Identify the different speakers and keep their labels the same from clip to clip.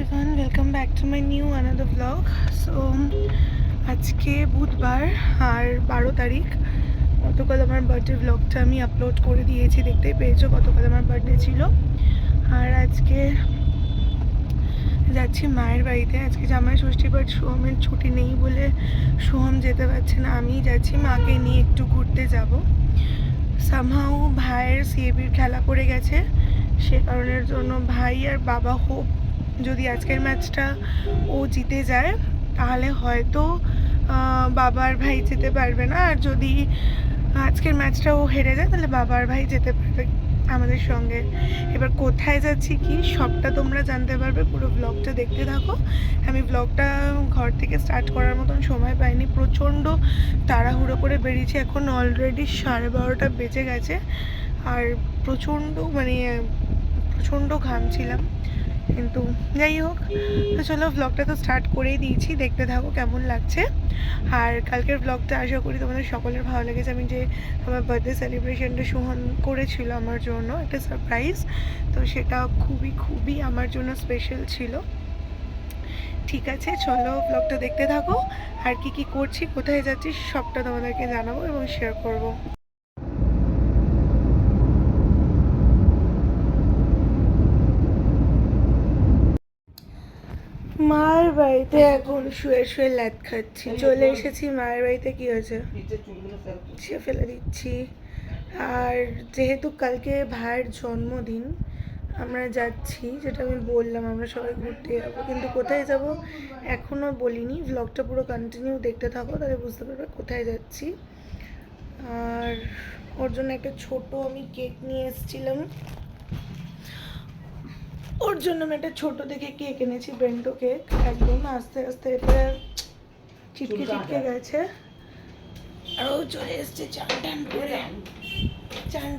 Speaker 1: everyone, welcome back to my new another vlog. So আজকে বুধবার আর 12 তারিখ। গতকাল আমার বার্থডে ভ্লগটা আমি আপলোড করে দিয়েছি, দেখতেই পেয়েছো গতকাল আমার বার্থডে ছিল। আর আজকে যাচ্ছি মায়ের বাড়িতে। আজকে জামাই ষষ্ঠী, বাট সোহমের ছুটি নেই বলে সোহম যেতে পারছে না, আমিই যাচ্ছি। মাকে নিয়ে একটু ঘুরতে যাব। সামহাও ভাইয়ের সিএবির খেলা পড়ে গেছে, সে কারণের জন্য ভাই আর বাবা হোপ যদি আজকের ম্যাচটা ও জিতে যায় তাহলে হয়তো বাবা আর ভাই যেতে পারবে না, আর যদি আজকের ম্যাচটা ও হেরে যায় তাহলে বাবা আর ভাই যেতে পারবে আমাদের সঙ্গে। এবার কোথায় যাচ্ছি কি সবটা তোমরা জানতে পারবে, পুরো ব্লগটা দেখতে থাকো। আমি ব্লগটা ঘর থেকে স্টার্ট করার মতন সময় পাইনি, প্রচণ্ড তাড়াহুড়ো করে বেরিয়েছি। এখন অলরেডি 12:30 বেজে গেছে আর প্রচণ্ড ঘামছিলাম, কিন্তু যাই হোক। তো চলো, ব্লগটা তো স্টার্ট করেই দিয়েছি, দেখতে থাকো কেমন লাগছে। আর কালকের ব্লগটা আশা করি তোমাদের সকলের ভালো লেগেছে। আমি যে আমার বার্থডে সেলিব্রেশনটা সোহান করেছিল আমার জন্য, একটা সারপ্রাইজ, তো সেটা খুবই আমার জন্য স্পেশাল ছিল। ঠিক আছে, চলো ব্লগটা দেখতে থাকো। আর কি করছি, কোথায় যাচ্ছি সবটা তোমাদেরকে জানাবো এবং শেয়ার করবো। মায়ের বাড়িতে এখন শুয়ে ল্যাদ খাচ্ছি। চলে এসেছি মায়ের বাড়িতে। কি হয়েছে, সে ফেলে দিচ্ছি। আর যেহেতু কালকে ভাইয়ের জন্মদিন, আমরা যাচ্ছি, যেটা আমি বললাম আমরা সবাই ঘুরতে যাবো, কিন্তু কোথায় যাব এখনও বলিনি। ভ্লগটা পুরো কন্টিনিউ দেখতে থাকো, তাহলে বুঝতে পারবে কোথায় যাচ্ছি। আর ওর জন্য একটা ছোট আমি কেক নিয়ে এসেছিলাম, ওর জন্য আমি একটা ছোটো দেখে কেক এনেছি, বেন্টো কেক। একদম আস্তে আস্তে এটা চিটকে গেছে। আর ও চলে এসছে চান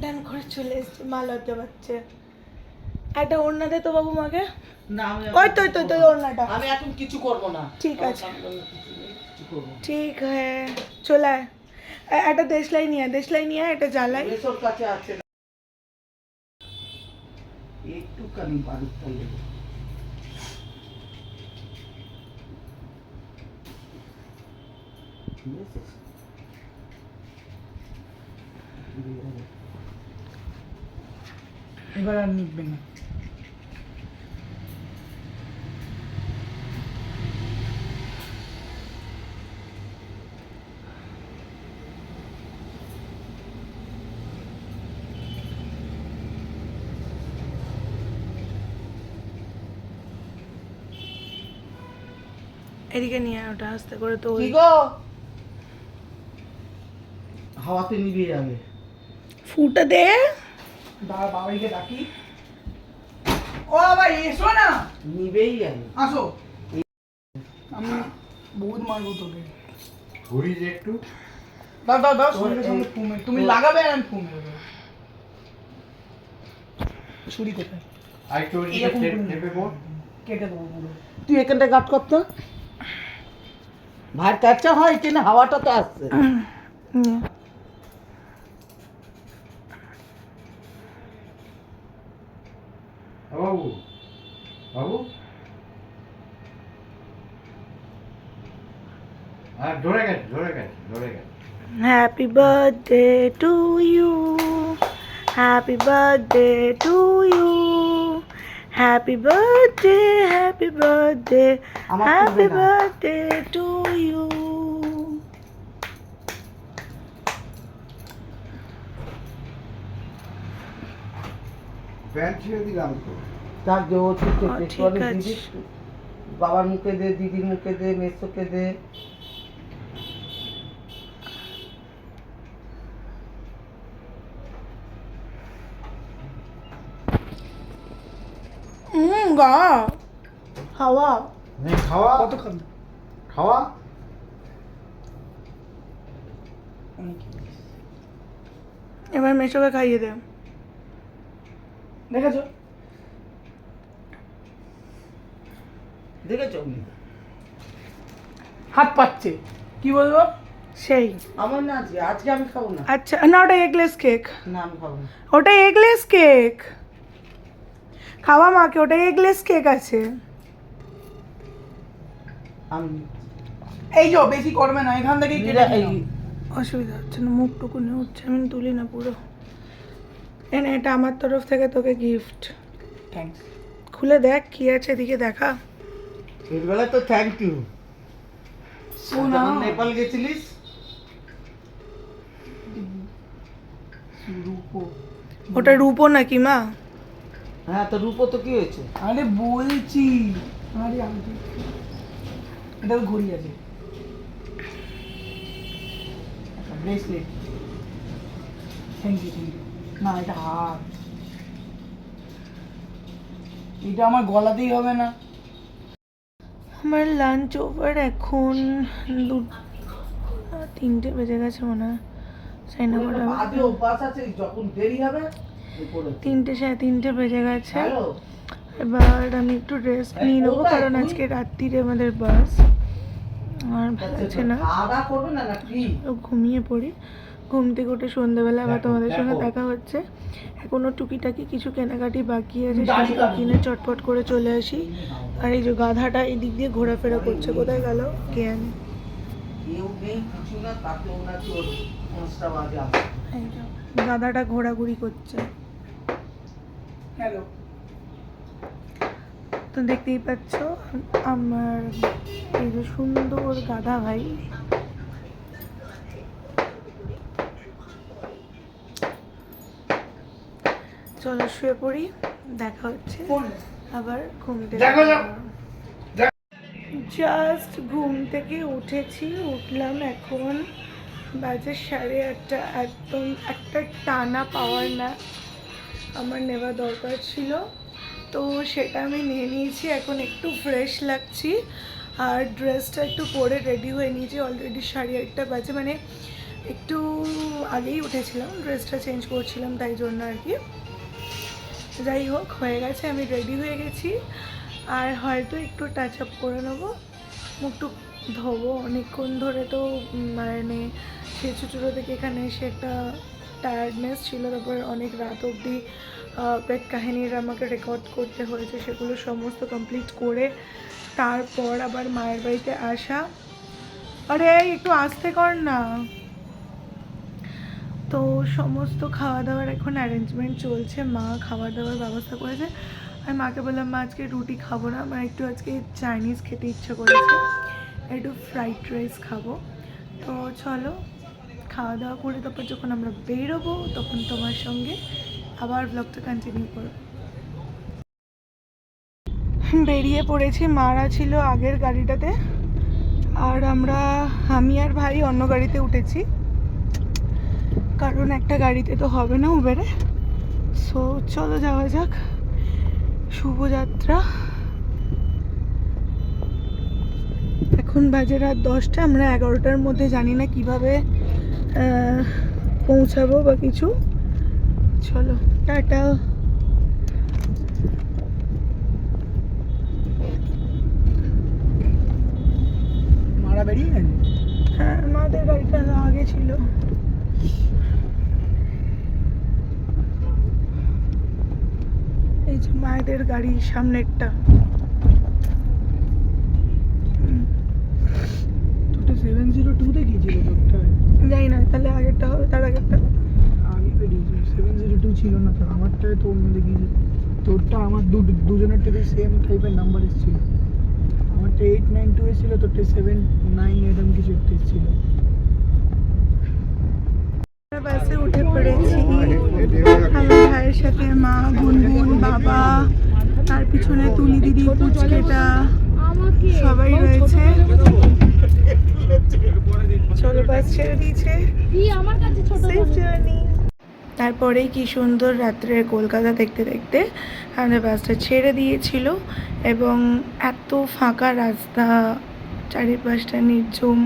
Speaker 1: টান করে চলে এসছে, মাল হতে পারছে। একটা ওড়না দে তো বাবু মাকে। ওই তো ওড়নাটা
Speaker 2: আমি এখন কিছু করব না।
Speaker 1: ঠিক আছে, ঠিক হ্যাঁ, চলে আয়। একটা দেশলাই নিয়ে একটা জ্বালাই।
Speaker 2: এসব কাছে আছে একটুখানি বাড়িটা লেগে।
Speaker 1: এবার আর নিবে না। এদিকে নিয়ে ওটা আস্তে করে। তো
Speaker 2: কি গো, হাওয়াতে নিভে যাবে।
Speaker 1: ফুটা দে।
Speaker 2: বাবাইকে ডাকি।
Speaker 1: ও বাবা এসো না।
Speaker 2: নিবেই যাবে,
Speaker 1: আসো, আমি বহুত মারবো তোকে।
Speaker 3: ঘুরি যে একটু
Speaker 1: দাও সঙ্গে ফুমে তুমি লাগাবে আর আমি ফুমে দেবো। ছুরি কোথায়?
Speaker 3: আর একটু টেপে পড়।
Speaker 1: কেটে দেবো পুরো।
Speaker 2: তুই এখানটা কাট করতো, ভাই কাচ্চা হয় কিনা, হাওয়াটা তো আসছে।
Speaker 3: বাবু বাবু, আর ধরে গেছে।
Speaker 1: Happy birthday to you, happy birthday to you, happy birthday happy birthday to you.
Speaker 3: Pant ছেড়ে দিলাম তো।
Speaker 2: তার যে ও ঠিক
Speaker 1: ঠিক
Speaker 2: করে
Speaker 1: আছে।
Speaker 2: দিদি, বাবার মুখে দে, দিদির মুখে দে, মেসোকে দে।
Speaker 1: গা হাওয়া
Speaker 3: খাওয়া
Speaker 1: কত খাবে?
Speaker 3: খাওয়া
Speaker 1: এবার মেশোকে খাইয়ে দে। দেখেছো
Speaker 2: দেখেছো
Speaker 1: হাত পাচ্ছে, কি বলবো সেই।
Speaker 2: আমার না আজকে আমি খাবো না।
Speaker 1: আচ্ছা না, ওটা এগলেস কেক,
Speaker 2: না আমি খাবো না।
Speaker 1: ওটা এগলেস কেক খাওয়া মাকে, ওটা এগলেস কেক আছে।
Speaker 2: আমি
Speaker 4: এই যে বেশি করবে না, এখান থেকেই কেটে
Speaker 2: এই
Speaker 4: নিও।
Speaker 1: অসুবিধা হচ্ছে না, মুখটুকুনি হচ্ছে, আমি তুলি না পুরো। এনে এটা আমার তরফ থেকে তোকে গিফট।
Speaker 4: থ্যাঙ্কস।
Speaker 1: খুলে দেখ কি আছে, এদিকে দেখা।
Speaker 2: এরবেলা তো থ্যাংক ইউ।
Speaker 4: শোনা
Speaker 2: যখন নেপাল গেছিলিস
Speaker 4: রূপো।
Speaker 1: ওটা রূপো নাকি মা?
Speaker 2: হ্যাঁ তো রূপো তো কি হয়েছে?
Speaker 4: আরে বলছি, আরে আংটি, এটা তো ঘড়ি আছে, bracelet. Thank you thank you. না এটা হার, এটা আমার গলাতেই হবে না।
Speaker 1: আমার লাঞ্চ ওভার, এখন 3টে বেজে গেছে মনে হয়।
Speaker 2: আজকে অভ্যাস আছে যখন দেরি হবে উপরে।
Speaker 1: 3টে 3:30 বেজে গেছে।
Speaker 2: হ্যালো
Speaker 1: এবার আমি একটু রেস্ট নিয়ে নেবো, কারণ আজকে রাত্রিরে আমাদের বাস। আর ভালো লাগছে না,
Speaker 2: খাওয়া দাওয়া করবে না কি?
Speaker 1: ঘুমিয়ে পড়ি। ঘুম থেকে উঠে সন্ধ্যেবেলা আবার তোমাদের সঙ্গে দেখা হচ্ছে। এখনো টুকিটাকি কিছু কেনাকাটি বাকি আছে, সেগুলো কিনে চটপট করে চলে আসি। আর এই যে গাধাটা এই দিক দিয়ে ঘোরাফেরা করছে, কোথায় গেল কে জানে।
Speaker 2: কেউ নেই কিছু না, তাকেও না চোর 5টা বাজে আসে।
Speaker 1: এই যে গাধাটা ঘোরাঘুরি করছে।
Speaker 4: হ্যালো,
Speaker 1: তো দেখতেই পাচ্ছ আমার এই যে সুন্দর গাধা ভাই। চলো শুয়ে পড়ি, দেখা হচ্ছে আবার ঘুম থেকে। জাস্ট ঘুম থেকে উঠেছি, উঠলাম এখন, বাজে 8:30। একদম একটা টানা পাওয়ার না আমার নেওয়া দরকার ছিল, তো সেটা আমি নিয়ে নিয়েছি। এখন একটু ফ্রেশ লাগছি, আর ড্রেসটা একটু পরে রেডি হয়ে নিয়েছি। অলরেডি 8:30 বাজে, মানে একটু আগেই উঠেছিলাম, ড্রেসটা চেঞ্জ করছিলাম তাই জন্য আর কি। যাই হোক, হয়ে গেছে, আমি রেডি হয়ে গেছি। আর হয়তো একটু টাচ আপ করে নেবো, মুখটু ধোবো। অনেকক্ষণ ধরে তো মানে সে ছোটো থেকে এখানে এসে একটা টায়ার্ডনেস ছিল, তারপর অনেক রাত অবধি পেট কাহিনীর আমাকে রেকর্ড করতে হয়েছে, সেগুলো সমস্ত কমপ্লিট করে তারপর আবার মায়ের বাড়িতে আসা। আরে একটু আস্তে কর না। তো সমস্ত খাওয়া দাওয়ার এখন অ্যারেঞ্জমেন্ট চলছে, মা খাওয়া দাওয়ার ব্যবস্থা করেছে। আর মাকে বললাম মা আজকে রুটি খাবো না, আমার একটু আজকে চাইনিজ খেতে ইচ্ছে করেছে, একটু ফ্রাইড রাইস খাবো। তো চলো খাওয়া দাওয়া করে তারপর যখন আমরা বেরোবো তখন তোমার সঙ্গে আবার ব্লগটা কন্টিনিউ করবো। বেরিয়ে পড়েছি, মারা ছিল আগের গাড়িটাতে, আর আমি আর ভাই অন্য গাড়িতে উঠেছি, কারণ একটা গাড়িতে তো হবে না উবেরে। সো চলো যাওয়া যাক, শুভযাত্রা। এখন বাজে রাত 10টা, আমরা 11টার মধ্যে জানি না কিভাবে পৌঁছাবো বা কিছু। চলো টাটা।
Speaker 4: মারা বেরিয়ে গেছে।
Speaker 1: হ্যাঁ, আমাদের গাড়িটা আগে ছিল। এই যে মায়েদের গাড়ি সামনেরটা।
Speaker 4: তোরটা 702 দেখিয়েছিল তোরটা?
Speaker 1: যাই না, তাহলে আগেরটা হবে, তার আগেরটা।
Speaker 4: আমি বেরিয়েছি 702 ছিল না তো, আমারটায় তো অন্য দেখিয়েছে। তোরটা আমার দুজনের থেকে সেম টাইপের নাম্বার এসেছিল। আমারটা 892 এসেছিল, তোরটা 79 এরকম কিছু একটা এসেছিল।
Speaker 1: বাসে উঠে পড়েছি, আমার ভাইয়ের সাথে মা, গুনগুন, বাবা, তার পিছনে তুলি দিদি, পুচকেটা, সবাই রয়েছে। চলো বাস ছেড়ে দিয়েছে, সেফ জার্নি। তারপরেই কি সুন্দর রাত্রে কলকাতা দেখতে দেখতে আমাদের বাসটা ছেড়ে দিয়েছিল, এবং এত ফাঁকা রাস্তা, চারিপাশটা নির্ঝুম,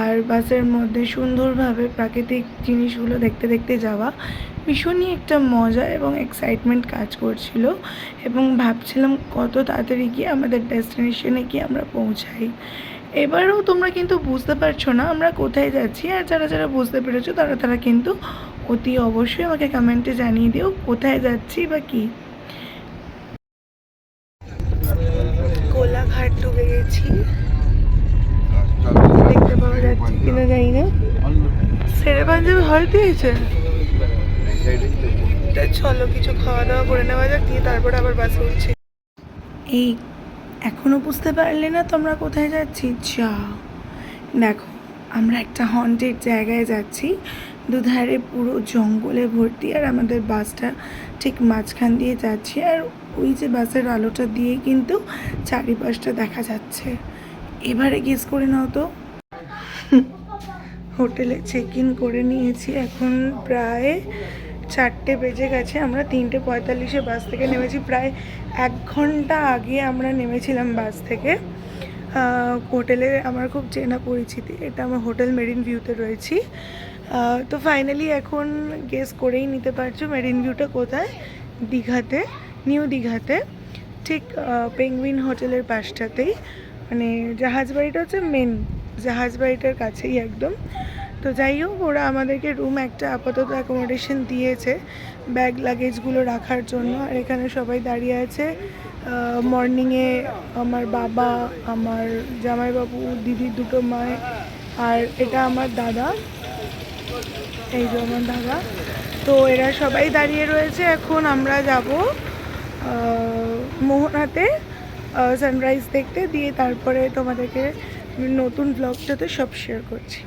Speaker 1: আর বাসের মধ্যে সুন্দরভাবে প্রাকৃতিক জিনিসগুলো দেখতে দেখতে যাওয়া ভীষণই একটা মজা এবং এক্সাইটমেন্ট কাজ করছিল। এবং ভাবছিলাম কত তাড়াতাড়ি গিয়ে আমাদের ডেস্টিনেশনে গিয়ে আমরা পৌঁছাই। এবারেও তোমরা কিন্তু বুঝতে পারছো না আমরা কোথায় যাচ্ছি, আর যারা যারা বুঝতে পেরেছো তারা কিন্তু অতি অবশ্যই আমাকে কমেন্টে জানিয়ে দিও কোথায় যাচ্ছি বা কি। কোলাঘাট ডুবে গেছি, ছেড়ে পাঞ্জাবি হল দিয়েছে। তা চলো কিছু খাওয়া দাওয়া করে নেওয়া যাক, দিয়ে তারপরে আবার বাসে উঠছি। এই এখনো বুঝতে পারলে না তোমরা কোথায় যাচ্ছি? যা দেখো, আমরা একটা হন্টেড জায়গায় যাচ্ছি, দুধারে পুরো জঙ্গলে ভর্তি, আর আমাদের বাসটা ঠিক মাঝখান দিয়ে যাচ্ছে, আর ওই যে বাসের আলোটা দিয়ে কিন্তু চারিপাশটা দেখা যাচ্ছে। এবারে গেস করে নাও তো। হোটেলে চেক ইন করে নিয়েছি, এখন প্রায় 4টে বেজে গেছে। আমরা 3:45-এ বাস থেকে নেমেছি, প্রায় 1 ঘন্টা আগে আমরা নেমেছিলাম বাস থেকে। হোটেলে আমার খুব চেনা পরিচিতি, এটা আমার হোটেল মেরিন ভিউতে রয়েছি। তো ফাইনালি এখন গেস করেই নিতে পারছো মেরিন ভিউটা কোথায়। দীঘাতে, নিউ দীঘাতে, ঠিক পেঙ্গুইন হোটেলের পাশটাতেই, মানে জাহাজ বাড়িটা হচ্ছে মেন জাহাজ বাড়িটার কাছেই একদম। তো যাই হোক, ওরা আমাদেরকে রুম একটা আপাতত অ্যাকোমোডেশন দিয়েছে ব্যাগ লাগেজগুলো রাখার জন্য। আর এখানে সবাই দাঁড়িয়ে আছে। মর্নিংয়ে আমার বাবা, আমার জামাইবাবু, দিদির 2টো মায়, আর এটা আমার দাদা, এই যে আমার দাদা। তো এরা সবাই দাঁড়িয়ে রয়েছে। এখন আমরা যাব মোহনাতে সানরাইজ দেখতে, দিয়ে তারপরে তোমাদেরকে নতুন ব্লগটাতে সব শেয়ার করছি।